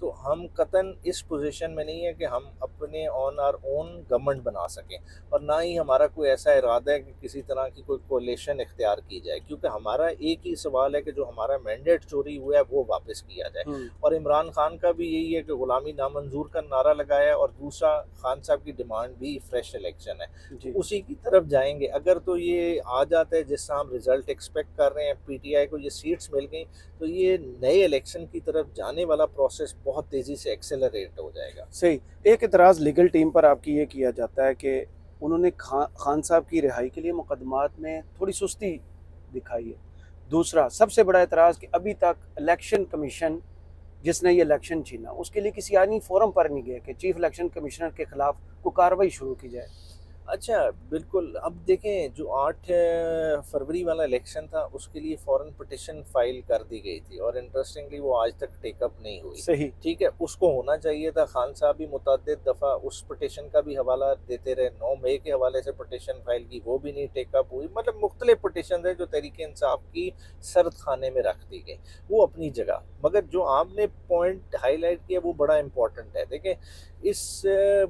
تو ہم قطن اس پوزیشن میں نہیں ہے کہ ہم اپنے آن آر اون گورنمنٹ بنا سکیں، اور نہ ہی ہمارا کوئی ایسا ارادہ ہے کہ کسی طرح کی کوئی کولیشن اختیار کی جائے، کیونکہ ہمارا ایک ہی سوال ہے کہ جو ہمارا مینڈیٹ چوری ہوا ہے وہ واپس کیا جائے۔ اور عمران خان کا بھی یہی ہے کہ غلامی نامنظور کا نعرہ لگایا، اور دوسرا خان صاحب کی ڈیمانڈ بھی فریش الیکشن ہے، جی اسی کی طرف جائیں گے۔ اگر تو یہ آ جاتا ہے جس سے ہم رزلٹ ایکسپیکٹ کر رہے ہیں، پی ٹی آئی کو یہ سیٹس مل گئیں، تو یہ نئے الیکشن کی طرف جانے والا پروسیس بہت تیزی سے ایکسیلریٹ ہو جائے گا۔ صحیح۔ ایک اعتراض لیگل ٹیم پر آپ کی یہ کیا جاتا ہے کہ انہوں نے خان صاحب کی رہائی کے لیے مقدمات میں تھوڑی سستی دکھائی ہے۔ دوسرا سب سے بڑا اعتراض کہ ابھی تک الیکشن کمیشن جس نے یہ الیکشن چھینا اس کے لیے کسی آئینی فورم پر نہیں گئے کہ چیف الیکشن کمشنر کے خلاف کوئی کارروائی شروع کی جائے۔ اچھا بالکل، اب دیکھیں جو 8 فروری والا الیکشن تھا اس کے لیے فوراً پٹیشن فائل کر دی گئی تھی، اور انٹرسٹنگلی وہ آج تک ٹیک اپ نہیں ہوئی۔ صحیح۔ ٹھیک ہے، اس کو ہونا چاہیے تھا۔ خان صاحب بھی متعدد دفعہ اس پٹیشن کا بھی حوالہ دیتے رہے، 9 مئی کے حوالے سے پٹیشن فائل کی، وہ بھی نہیں ٹیک اپ ہوئی۔ مطلب مختلف پٹیشن ہیں جو تحریک انصاف کی سرد خانے میں رکھ دی گئی، وہ اپنی جگہ۔ مگر جو آپ نے پوائنٹ ہائی لائٹ کیا وہ بڑا امپورٹنٹ ہے۔ دیکھیں اس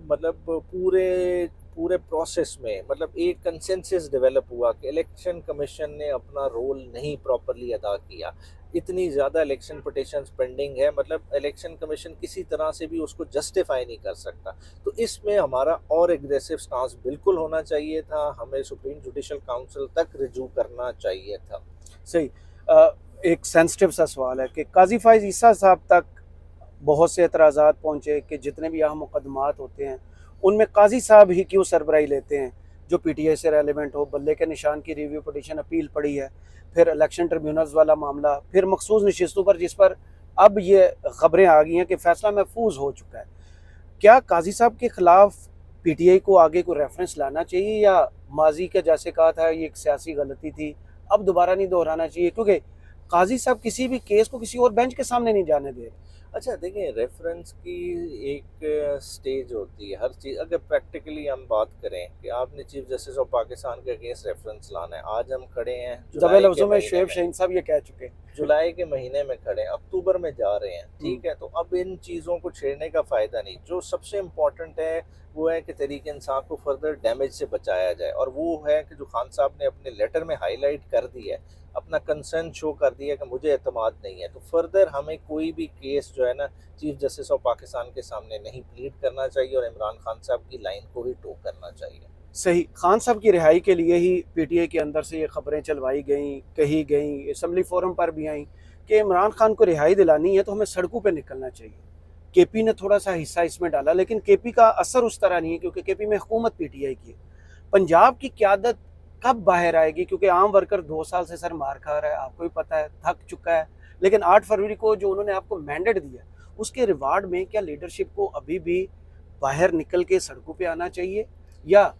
مطلب پورے پروسیس میں مطلب ایک کنسنسس ڈیولپ ہوا کہ الیکشن کمیشن نے اپنا رول نہیں پراپرلی ادا کیا۔ اتنی زیادہ الیکشن پٹیشنز پینڈنگ ہے، مطلب الیکشن کمیشن کسی طرح سے بھی اس کو جسٹیفائی نہیں کر سکتا۔ تو اس میں ہمارا اور ایگریسو سٹانس بالکل ہونا چاہیے تھا، ہمیں سپریم جوڈیشل کاؤنسل تک رجوع کرنا چاہیے تھا۔ صحیح۔ ایک سینسٹیو سا سوال ہے کہ قاضی فائز عیسیٰ صاحب تک بہت سے اعتراضات پہنچے کہ جتنے بھی اہم مقدمات ہوتے ہیں ان میں قاضی صاحب ہی کیوں سربراہی لیتے ہیں جو پی ٹی آئی سے ریلیونٹ ہو۔ بلے کے نشان کی ریویو پٹیشن اپیل پڑی ہے، پھر الیکشن ٹریبیونلز والا معاملہ، پھر مخصوص نشستوں پر جس پر اب یہ خبریں آ گئی ہیں کہ فیصلہ محفوظ ہو چکا ہے۔ کیا قاضی صاحب کے خلاف پی ٹی آئی کو آگے کوئی ریفرنس لانا چاہیے، یا ماضی کا جیسے کہا تھا یہ ایک سیاسی غلطی تھی اب دوبارہ نہیں دہرانا چاہیے، کیونکہ قاضی صاحب کسی بھی کیس کو کسی اور بینچ کے سامنے نہیں جانے دے رہے؟ اچھا دیکھیں، ریفرنس کی ایک سٹیج ہوتی ہے ہر چیز۔ اگر پریکٹیکلی ہم بات کریں کہ آپ نے چیف جسٹس آف پاکستان کے اگینسٹ ریفرنس لانا ہے، آج ہم کھڑے ہیں دبے لفظوں میں شعیب شاہین صاحب یہ کہہ چکے ہیں، جولائی کے مہینے میں کھڑے ہیں، اکتوبر میں جا رہے ہیں، ٹھیک ہے۔ تو اب ان چیزوں کو چھیڑنے کا فائدہ نہیں۔ جو سب سے امپورٹنٹ ہے وہ ہے کہ تحریک انصاف کو فردر ڈیمیج سے بچایا جائے، اور وہ ہے کہ جو خان صاحب نے اپنے لیٹر میں ہائی لائٹ کر دی ہے، اپنا کنسرن شو کر دیا کہ مجھے اعتماد نہیں ہے، تو فردر ہمیں کوئی بھی کیس جو ہے نا چیف جسٹس آف پاکستان کے سامنے نہیں پلیڈ کرنا چاہیے، اور عمران خان صاحب کی لائن کو ہی ٹو کرنا چاہیے۔ صحیح۔ خان صاحب کی رہائی کے لیے ہی پی ٹی آئی کے اندر سے یہ خبریں چلوائی گئیں، کہی گئیں، اسمبلی فورم پر بھی آئیں کہ عمران خان کو رہائی دلانی ہے تو ہمیں سڑکوں پہ نکلنا چاہیے۔ کے پی نے تھوڑا سا حصہ اس میں ڈالا، لیکن کے پی کا اثر اس طرح نہیں ہے کیونکہ کے پی میں حکومت پی ٹی آئی کی ہے۔ پنجاب کی قیادت کب باہر آئے گی؟ کیونکہ عام ورکر 2 سال سے سر مار کھا رہا ہے، آپ کو بھی پتہ ہے، تھک چکا ہے، لیکن 8 فروری کو جو انہوں نے آپ کو مینڈیٹ دیا اس کے ریوارڈ میں کیا لیڈرشپ کو ابھی بھی باہر نکل کے سڑکوں پہ آنا چاہیے، یا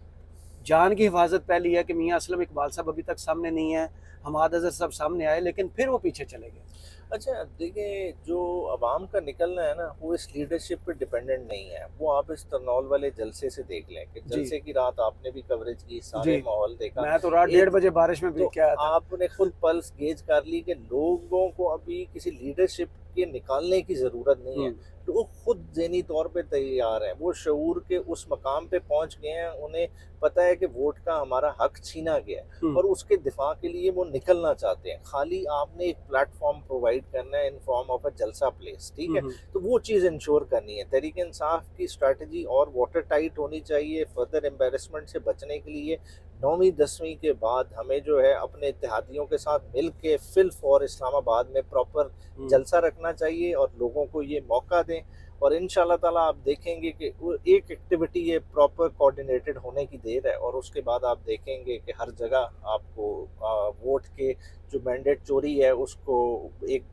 جان کی حفاظت پہلی ہے کہ میاں اسلم اقبال صاحب ابھی تک سامنے نہیں ہیں، حماد اظہر صاحب سامنے آئے لیکن پھر وہ پیچھے چلے گئے؟ اچھا دیکھیں، جو عوام کا نکلنا ہے نا وہ اس لیڈرشپ پہ ڈیپینڈنٹ نہیں ہے۔ وہ آپ اس ترنول والے جلسے سے دیکھ لیں کہ جلسے کی رات آپ نے بھی کوریج کی، سارے ماحول دیکھا، میں تو رات 1:30 بجے بارش میں بھی کیا تھا، آپ نے خود پلس گیج کر لی کہ لوگوں کو ابھی کسی لیڈرشپ کے نکالنے کی ضرورت نہیں ہے۔ لوگ خود ذہنی طور پہ تیار ہیں، وہ شعور کے اس مقام پہ پہنچ گئے ہیں، انہیں پتہ ہے کہ ووٹ کا ہمارا حق چھینا گیا ہے، اور اس کے دفاع کے لیے وہ نکلنا چاہتے ہیں۔ خالی آپ نے ایک پلیٹ فارم پرووائڈ کرنا ہے ان فارم آف اے جلسہ پلیس، ٹھیک ہے، تو وہ چیز انشور کرنی ہے۔ تحریک انصاف کی اسٹریٹجی اور واٹر ٹائٹ ہونی چاہیے فردر امبیرسمنٹ سے بچنے کے لیے۔ 9ویں 10ویں کے بعد ہمیں جو ہے اپنے اتحادیوں کے ساتھ مل کے فل فور اسلام آباد میں پراپر جلسہ رکھنا چاہیے، اور لوگوں کو یہ موقع دیں، اور انشاءاللہ تعالیٰ آپ دیکھیں گے کہ ایک ایکٹیویٹی یہ پراپر کوآرڈینیٹڈ ہونے کی دیر ہے، اور اس کے بعد آپ دیکھیں گے کہ ہر جگہ آپ کو ووٹ کے جو مینڈیٹ چوری ہے اس کو ایک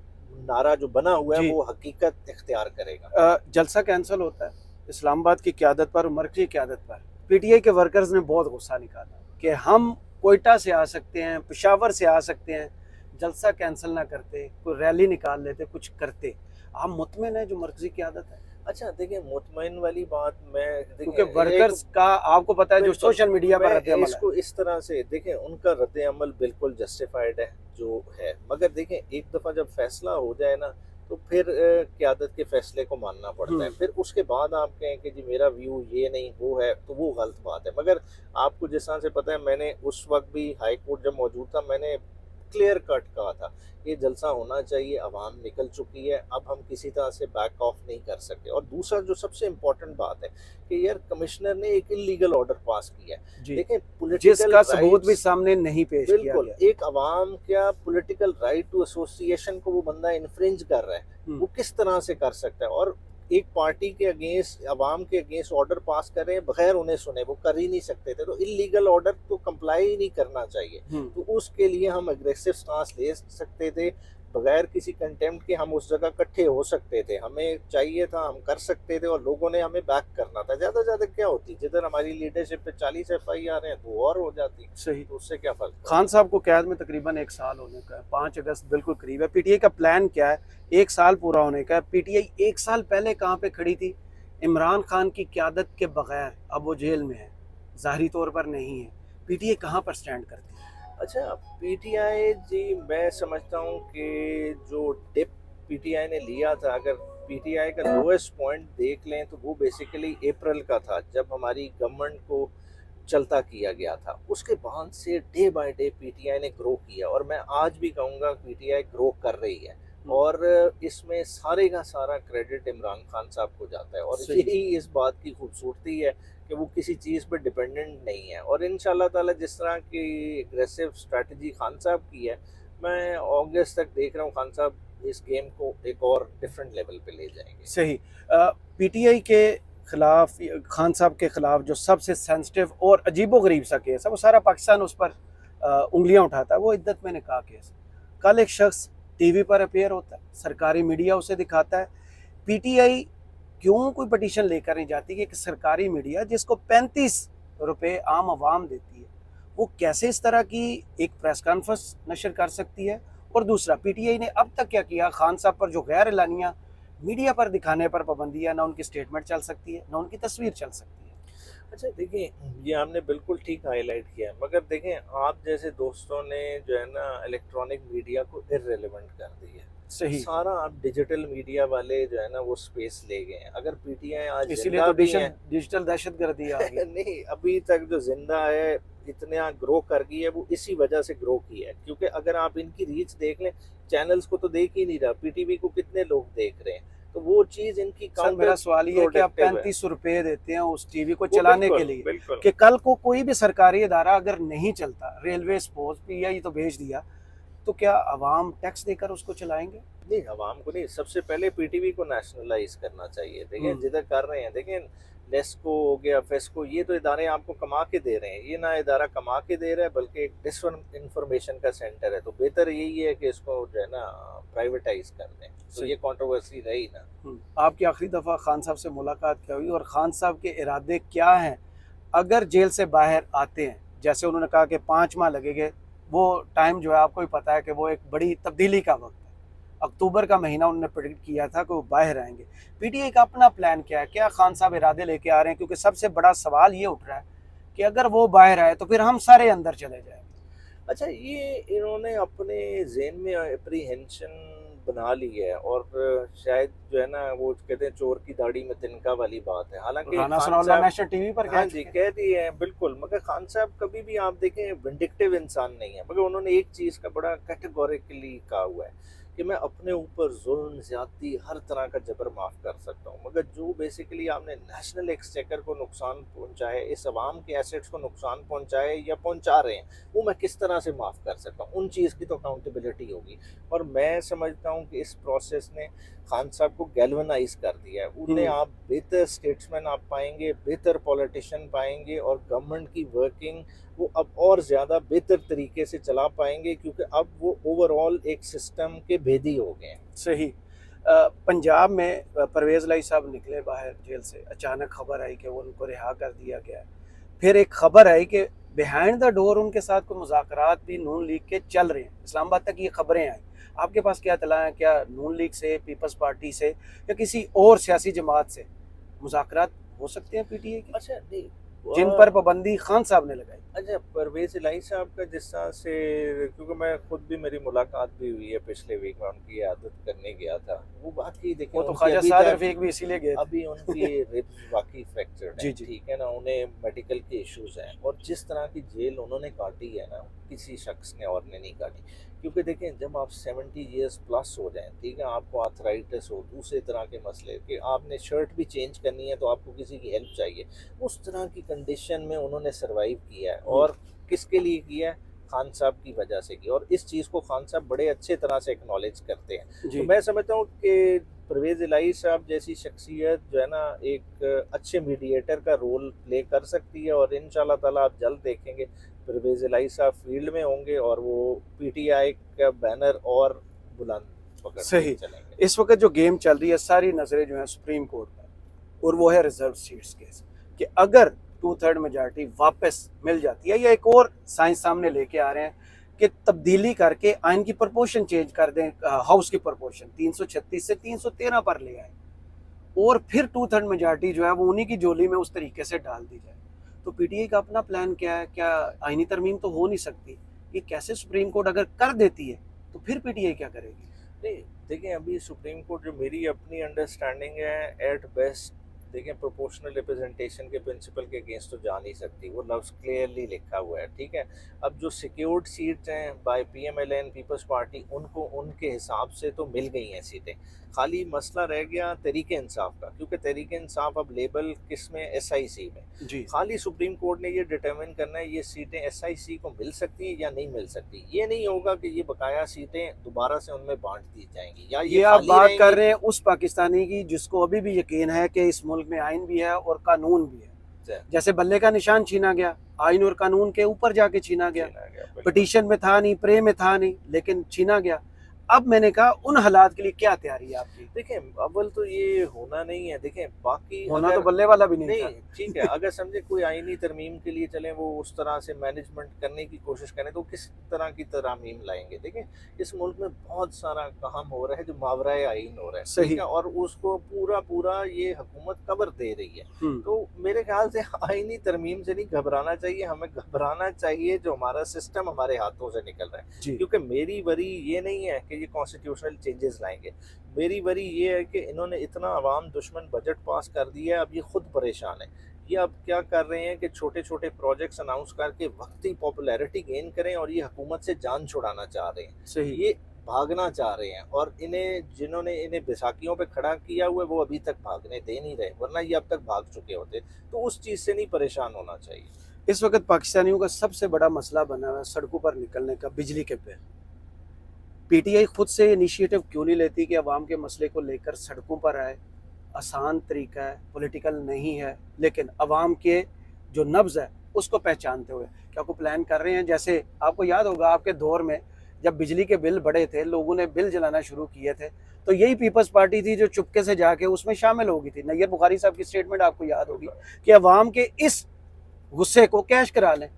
نعرہ جو بنا ہوا ہے وہ حقیقت اختیار کرے گا۔ جلسہ کینسل ہوتا ہے اسلام آباد کی قیادت پر، عمر کی قیادت پر، پی ٹی آئی کے ورکرز نے بہت غصہ نکالا کہ ہم کوئٹہ سے آ سکتے ہیں، پشاور سے آ سکتے ہیں، جلسہ کینسل نہ کرتے، کوئی ریلی نکال لیتے، کچھ کرتے۔ آپ مطمئن ہیں جو مرکزی قیادت ہے؟ اچھا دیکھیں، مطمئن والی بات میں کیونکہ ورکرز کا آپ کو پتہ ہے جو سوشل میڈیا پر رد عمل اس کو اس طرح سے دیکھیں، ان کا رد عمل بالکل جسٹیفائڈ ہے جو ہے، مگر دیکھیں ایک دفعہ جب فیصلہ ہو جائے نا تو پھر قیادت کے فیصلے کو ماننا پڑتا ہے. پھر اس کے بعد آپ کہیں کہ جی میرا ویو یہ نہیں وہ ہے، تو وہ غلط بات ہے. مگر آپ کو جس طرح سے پتہ ہے، میں نے اس وقت بھی ہائی کورٹ جب موجود تھا، میں نے کلیئر کٹ کہا تھا یہ جلسہ ہونا چاہیے، عوام نکل چکی ہے، اب ہم کسی طرح سے بیک آف نہیں کر سکتے. اور دوسرا جو سب سے امپورٹنٹ بات ہے کہ یار کمشنر نے ایک انلیگل آرڈر پاس کیا ہے. جی، دیکھیں جس پولیٹیکل کا ثبوت بھی رائٹس، سامنے نہیں پیش کیا بالکل گیا. ایک عوام کیا پولیٹیکل رائٹ ٹو ایسوسیشن کو وہ بندہ انفرنج کر رہا ہے، وہ کس طرح سے کر سکتا ہے؟ اور ایک پارٹی کے اگینسٹ، عوام کے اگینسٹ آرڈر پاس کریں بغیر انہیں سنے، وہ کر ہی نہیں سکتے تھے. تو انلیگل آرڈر تو کمپلائی ہی نہیں کرنا چاہیے. تو اس کے لیے ہم اگریسو سٹانس لے سکتے تھے بغیر کسی کنٹیمپٹ کے. ہم اس جگہ اکٹھے ہو سکتے تھے، ہمیں چاہیے تھا، ہم کر سکتے تھے، اور لوگوں نے ہمیں بیک کرنا تھا. زیادہ سے زیادہ کیا ہوتی، جدھر ہماری لیڈرشپ پہ 40 FIR ہیں تو اور ہو جاتی. صحیح. تو اس سے کیا فرق؟ خان صاحب کو قید میں تقریباً 1 سال ہونے کا ہے. 5 اگست بالکل قریب ہے. پی ٹی آئی کا پلان کیا ہے 1 سال پورا ہونے کا ہے؟ پی ٹی آئی 1 سال پہلے کہاں پہ کھڑی تھی؟ عمران خان کی قیادت کے بغیر. اب وہ جیل میں ہے، ظاہری طور پر نہیں ہے. پی ٹی آئی کہاں پر سٹینڈ کرتی ہے؟ اچھا پی ٹی آئی، جی میں سمجھتا ہوں کہ جو ڈپ پی ٹی آئی نے لیا تھا، اگر پی ٹی آئی کا لوئسٹ پوائنٹ دیکھ لیں تو وہ بیسیکلی اپریل کا تھا، جب ہماری گورنمنٹ کو چلتا کیا گیا تھا. اس کے بعد سے day by day P T I نے گرو کیا، اور میں آج بھی کہوں گا پی ٹی آئی گرو کر رہی ہے. اور اس میں سارے کا سارا کریڈٹ عمران خان صاحب کو جاتا ہے. اور یہی اس بات کی خوبصورتی ہے کہ وہ کسی چیز پہ ڈیپینڈنٹ نہیں ہے. اور ان شاء اللہ تعالیٰ جس طرح کی اگریسو اسٹریٹجی خان صاحب کی ہے، میں اگست تک دیکھ رہا ہوں خان صاحب اس گیم کو ایک اور ڈفرینٹ لیول پہ لے جائیں گے. صحیح. پی ٹی آئی کے خلاف، خان صاحب کے خلاف جو سب سے سینسٹیو اور عجیب و غریب سا کیس ہے، وہ سارا پاکستان اس پر انگلیاں اٹھاتا ہے، وہ عدت میں نکاح کیس. کل ایک شخص ٹی وی پر اپیئر ہوتا ہے، سرکاری میڈیا اسے دکھاتا ہے. پی ٹی آئی کیوں کوئی پٹیشن لے کر نہیں جاتی کہ ایک سرکاری میڈیا جس کو 35 روپے عام عوام دیتی ہے، وہ کیسے اس طرح کی ایک پریس کانفرنس نشر کر سکتی ہے؟ اور دوسرا، پی ٹی آئی نے اب تک کیا کیا؟ خان صاحب پر جو غیر اعلانیہ میڈیا پر دکھانے پر پابندی ہے، نہ ان کی سٹیٹمنٹ چل سکتی ہے، نہ ان کی تصویر چل سکتی ہے. اچھا دیکھیں، یہ ہم نے بالکل ٹھیک ہائی لائٹ کیا ہے، مگر دیکھیں آپ جیسے دوستوں نے جو ہے نا الیکٹرانک میڈیا کو ارریلیونٹ کر دی ہے. صحیح. سارا آپ ڈیجیٹل میڈیا والے جو ہے نا وہ سپیس لے گئے ہیں. اگر پی ٹی آئی آج اسی لیے زندہ تو بھی ہیں، ڈیجیٹل دہشت گردی آ گئی. نہیں ابھی تک جو زندہ ہے، اتنا گرو کر گئی ہے، وہ اسی وجہ سے گرو کی ہے. کیونکہ اگر آپ ان کی ریچ دیکھ لیں، چینلز کو تو دیکھ ہی نہیں رہا، پی ٹی وی کو کتنے لوگ دیکھ رہے ہیں. تو وہ چیز ان کی سر میرا سوال یہ ہے کہ آپ 35 روپے دیتے ہیں اس ٹی وی کو چلانے کے لیے، کہ کل کو کوئی بھی سرکاری ادارہ اگر نہیں چلتا، ریلوے سپوز پی آئی تو بھیج دیا، تو کیا عوام ٹیکس دے کر اس کو چلائیں گے؟ نہیں، عوام کو نہیں، سب سے پہلے پی ٹی وی کو نیشنلائز کرنا چاہیے. دیکھیں جدھر کر رہے ہیں، دیکھیں نیسکو ہو گیا، فیسکو، یہ تو ادارے آپ کو کما کے دے رہے ہیں. یہ نہ ادارہ کما کے دے رہا ہے بلکہ ایک ڈس انفارمیشن کا سینٹر ہے. تو بہتر یہی ہے کہ اس کو جو ہے نا پرائیویٹائز کر دیں. تو یہ کنٹروورسی رہی نا. آپ کی آخری دفعہ خان صاحب سے ملاقات کیا ہوئی، اور خان صاحب کے ارادے کیا ہیں اگر جیل سے باہر آتے ہیں؟ جیسے انہوں نے کہا کہ 5 ماہ لگے گے، وہ ٹائم جو ہے آپ کو بھی پتا ہے کہ وہ ایک بڑی تبدیلی کا وقت ہے. اکتوبر کا مہینہ انہوں نے پریڈکٹ کیا تھا کہ وہ باہر آئیں گے. پی ٹی آئی کا اپنا پلان کیا ہے؟ کیا خان صاحب ارادے لے کے آ رہے ہیں؟ کیونکہ سب سے بڑا سوال یہ اٹھ رہا ہے کہ اگر وہ باہر آئے تو پھر ہم سارے اندر چلے جائیں. اچھا، یہ انہوں نے اپنے ذہن میں اپریہنشن بنا لی ہے، اور شاید جو ہے نا وہ کہتے ہیں چور کی داڑھی میں تنکا والی بات ہے. حالانکہ رانا خان ثناء اللہ صاحب، نیشنل ٹی وی پر ہاں جی کہہ دیے ہیں بالکل، مگر خان صاحب کبھی بھی آپ دیکھیں ونڈکٹیو انسان نہیں ہے. مگر انہوں نے ایک چیز کا بڑا کیٹیگوریکلی کہا ہوا ہے کہ میں اپنے اوپر ظلم، زیادتی، ہر طرح کا جبر معاف کر سکتا ہوں، مگر جو بیسیکلی آپ نے نیشنل ایکسچیکر کو نقصان پہنچائے، اس عوام کے ایسیٹس کو نقصان پہنچائے یا پہنچا رہے ہیں، وہ میں کس طرح سے معاف کر سکتا ہوں؟ ان چیز کی تو اکاؤنٹیبلٹی ہوگی. اور میں سمجھتا ہوں کہ اس پروسیس نے خان صاحب کو گیلونائز کر دیا ہے. انہیں آپ بہتر اسٹیٹسمین آپ پائیں گے، بہتر پولیٹیشین پائیں گے، اور گورنمنٹ کی ورکنگ وہ اب اور زیادہ بہتر طریقے سے چلا پائیں گے، کیونکہ اب وہ اوور آل ایک سسٹم کے بھیدی ہو گئے ہیں. صحیح. پنجاب میں پرویز لائی صاحب نکلے باہر جیل سے، اچانک خبر آئی کہ وہ ان کو رہا کر دیا گیا ہے. پھر ایک خبر آئی کہ بیہائنڈ دا ڈور ان کے ساتھ کوئی مذاکرات بھی نون لیگ کے چل رہے ہیں. اسلام آباد تک یہ خبریں آئیں. آپ کے پاس کیا اطلاع ہے؟ کیا نون لیگ سے، پیپلز پارٹی سے، یا کسی اور سیاسی جماعت سے مذاکرات ہو سکتے ہیں پی ٹی آئی کے؟ اچھا نہیں، جن پر پابندی خان صاحب نے لگائی؟ اچھا، پرویز الہی صاحب کا جس طرح سے، کیونکہ میں خود بھی، میری ملاقات بھی ہوئی ہے پچھلے ویک میں، ان کی عیادت کرنے گیا تھا، وہ باقی دیکھیں وہ تو ان کی خواجہ ابھی سعد تک رفیق بھی اسی لیے گئے تھے. ابھی ان کی ربس واقعی فریکچرڈ ہیں، جی جی. ٹھیک ہے نا، انہیں میڈیکل کے ایشوز ہیں، اور جس طرح کی جیل انہوں نے کاٹی ہے نا، کسی شخص نے اور نے نہیں کاٹی. کیونکہ دیکھیں جب آپ 70 ایئرس پلس ہو جائیں، ٹھیک ہے، آپ کو آرتھرائٹس ہو، دوسرے طرح کے مسئلے، کہ آپ نے شرٹ بھی چینج کرنی ہے تو آپ کو کسی کی ہیلپ چاہیے، اس طرح کی کنڈیشن میں انہوں نے سروائیو کیا ہے. اور کس کے لیے کیا ہے؟ خان صاحب کی وجہ سے کیا، اور اس چیز کو خان صاحب بڑے اچھے طرح سے اکنالج کرتے ہیں. تو جی میں سمجھتا ہوں کہ پرویز الہی صاحب جیسی شخصیت جو ہے نا، ایک اچھے میڈیٹر کا رول پلے کر سکتی ہے، اور ان شاء اللہ تعالیٰ آپ جلد دیکھیں گے پرویز الہی صاحب فیلڈ میں ہوں گے، اور وہ پی ٹی آئی کا بینر اور بلند پکڑ کے صحیح. چلیں گے. اس وقت جو گیم چل رہی ہے ساری نظریں جو ہیں سپریم کورٹ پر، اور وہ ہے ریزرو سیٹس کیس، کہ اگر 2/3 میجارٹی واپس مل جاتی ہے، یا ایک اور سائنس سامنے لے کے آ رہے ہیں کہ تبدیلی کر کے آئین کی پرپورشن چینج کر دیں، ہاؤس کی پرپورشن 336 سے 313 پر لے آئیں، اور پھر 2/3 میجارٹی جو ہے وہ انہی کی جولی میں اس طریقے سے ڈال دی جائے. تو پی ٹی آئی کا اپنا پلان کیا ہے؟ کیا آئینی ترمیم تو ہو نہیں سکتی، یہ کیسے سپریم کورٹ اگر کر دیتی ہے تو پھر پی ٹی آئی کیا کرے گی؟ نہیں دیکھیں، ابھی سپریم کورٹ، جو میری اپنی انڈرسٹینڈنگ ہے، ایٹ بیسٹ دیکھیں پروپورشنل ریپرزنٹیشن کے پرنسپل کے اگینسٹ تو جا نہیں سکتی، وہ لفظ کلیئرلی لکھا ہوا ہے، ٹھیک ہے. اب جو سیکیورڈ سیٹس ہیں by P M L N Peoples Party, ان کو ان کے حساب سے تو مل گئی ہیں سیٹیں. خالی مسئلہ رہ گیا تحریک انصاف کا، کیونکہ تحریک انصاف اب لیبل کس میں، ایس آئی سی میں. جی خالی سپریم کورٹ نے یہ ڈٹرمن کرنا ہے یہ سیٹیں ایس آئی سی کو مل سکتی ہیں یا نہیں مل سکتی. یہ نہیں ہوگا کہ یہ بقایا سیٹیں دوبارہ سے ان میں بانٹ دی جائیں گی، یا یہ آپ خالی بات رہیں کر گی. رہے ہیں اس پاکستانی کی جس کو ابھی بھی یقین ہے کہ اس ملک میں آئین بھی ہے اور قانون بھی ہے. جیسے بلے کا نشان چھینا گیا، آئین اور قانون کے اوپر جا کے چھینا گیا، پٹیشن میں تھا نہیں، پرے میں تھا نہیں، لیکن چھینا گیا. اب میں نے کہا ان حالات کے لیے کیا تیاری ہے آپ کی؟ دیکھیں اول تو یہ ہونا نہیں ہے، دیکھیں باقی ہونا اگر تو بلے والا بھی نہیں نہیں ٹھیک ہے، اگر سمجھے کوئی آئینی ترمیم کے لیے چلیں، وہ اس طرح سے مینجمنٹ کرنے کی کوشش کریں، تو کس طرح کی ترامیم لائیں گے؟ دیکھیں اس ملک میں بہت سارا کام ہو رہا ہے جو ماورائے آئین ہو رہا ہے، ٹھیک صحیح. ہے، اور اس کو پورا یہ حکومت کور دے رہی ہے. تو میرے خیال سے آئینی ترمیم سے نہیں گھبرانا چاہیے، ہمیں گھبرانا چاہیے جو ہمارا سسٹم ہمارے ہاتھوں سے نکل رہا ہے. جی کیونکہ میری وری یہ نہیں ہے کہ یہ کانسٹیٹیوشنل چینجز لائیں گے، میری وری یہ ہے کہ انہوں نے اتنا عوام دشمن بجٹ پاس کر دیا ہے، اب یہ خود پریشان ہے. یہ اب کیا کر رہے ہیں کہ چھوٹے چھوٹے پروجیکٹس اناؤنس کر کے وقتی پاپولیرٹی گین کریں، اور یہ حکومت سے جان چھڑانا چاہ رہے ہیں، صحیح. یہ بھاگنا چاہ رہے ہیں، اور جنہوں نے انہیں بیساکھیوں پہ کھڑا کیا ہوا ہے وہ ابھی تک بھاگنے دے نہیں رہے، ورنہ یہ اب تک بھاگ چکے ہوتے. تو اس چیز سے نہیں پریشان ہونا چاہیے. اس وقت پاکستانیوں کا سب سے بڑا مسئلہ بنا ہوا ہے سڑکوں پر نکلنے کا، بجلی کے بل. پی ٹی آئی خود سے انیشیٹو کیوں نہیں لیتی کہ عوام کے مسئلے کو لے کر سڑکوں پر آئے؟ آسان طریقہ ہے، پولیٹیکل نہیں ہے، لیکن عوام کے جو نبض ہے اس کو پہچانتے ہوئے کیا کو پلان کر رہے ہیں؟ جیسے آپ کو یاد ہوگا آپ کے دور میں جب بجلی کے بل بڑے تھے، لوگوں نے بل جلانا شروع کیے تھے، تو یہی پیپلز پارٹی تھی جو چپکے سے جا کے اس میں شامل ہو گئی تھی. نیئر بخاری صاحب کی سٹیٹمنٹ آپ کو یاد ہوگی کہ عوام کے اس غصے کو کیش کرا لیں.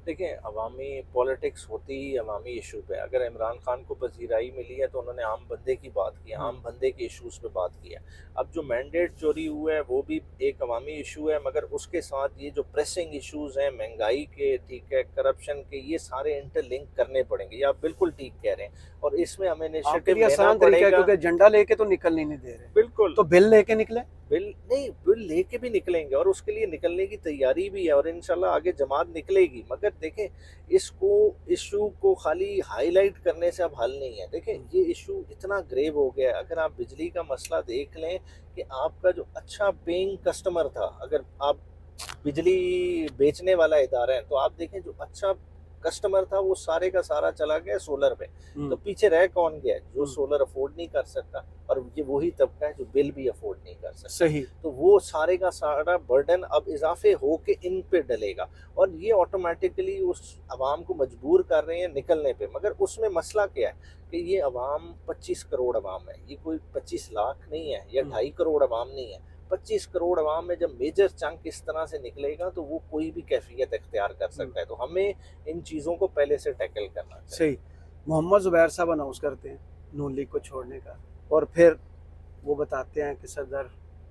دیکھیں عوامی پولیٹکس ہوتی ہی عوامی ایشو پہ. اگر عمران خان کو پذیرائی ملی ہے تو انہوں نے عام بندے کی بات کی، عام بندے کے ایشوز پہ بات کی ہے. اب جو مینڈیٹ چوری ہوا ہے وہ بھی ایک عوامی ایشو ہے، مگر اس کے ساتھ یہ جو پریسنگ ایشوز ہیں مہنگائی کے، ٹھیک ہے، کرپشن کے، یہ سارے انٹر لنک کرنے پڑیں گے. یہ آپ بالکل ٹھیک کہہ رہے ہیں، اور اس میں ہمیں آپ کے انیشیٹو لیے لینا آسان طریقہ پڑے ہے گا. کیونکہ جھنڈا لے کے تو نکل نہیں دے رہے، بالکل، تو بل لے کے نکلے. بل لے کے بھی نکلیں گے، اور اس کے لیے نکلنے کی تیاری بھی ہے، اور انشاءاللہ آگے جماعت نکلے گی. مگر دیکھیں اس ایشو کو خالی ہائی لائٹ کرنے سے اب حل نہیں ہے. دیکھیں یہ ایشو اتنا گریو ہو گیا ہے. اگر آپ بجلی کا مسئلہ دیکھ لیں کہ آپ کا جو اچھا پینگ کسٹمر تھا، اگر آپ بجلی بیچنے والا ادارہ ہے، تو آپ دیکھیں جو اچھا کسٹمر تھا وہ سارے کا سارا چلا گیا سولر پہ. تو پیچھے رہ کون گیا؟ جو سولر افورڈ نہیں کر سکتا، اور یہ وہی طبقہ ہے جو بل بھی افورڈ نہیں کر سکتا. صحیح. تو وہ سارے کا سارا برڈن اب اضافے ہو کے ان پہ ڈلے گا، اور یہ آٹومیٹکلی اس عوام کو مجبور کر رہے ہیں نکلنے پہ. مگر اس میں مسئلہ کیا ہے کہ یہ عوام 25 کروڑ عوام ہے، یہ کوئی 25 لاکھ نہیں ہے، یا 2.5 کروڑ عوام نہیں ہے. 25 کروڑ عوام میں جب میجر چنک اس طرح سے نکلے گا تو وہ کوئی بھی کیفیت اختیار کر سکتا ہے. تو ہمیں ان چیزوں کو پہلے سے ٹیکل کرنا چاہیے. صحیح. محمد زبیر صاحب اناؤنس کرتے ہیں نون لیگ کو چھوڑنے کا، اور پھر وہ بتاتے ہیں کہ صدر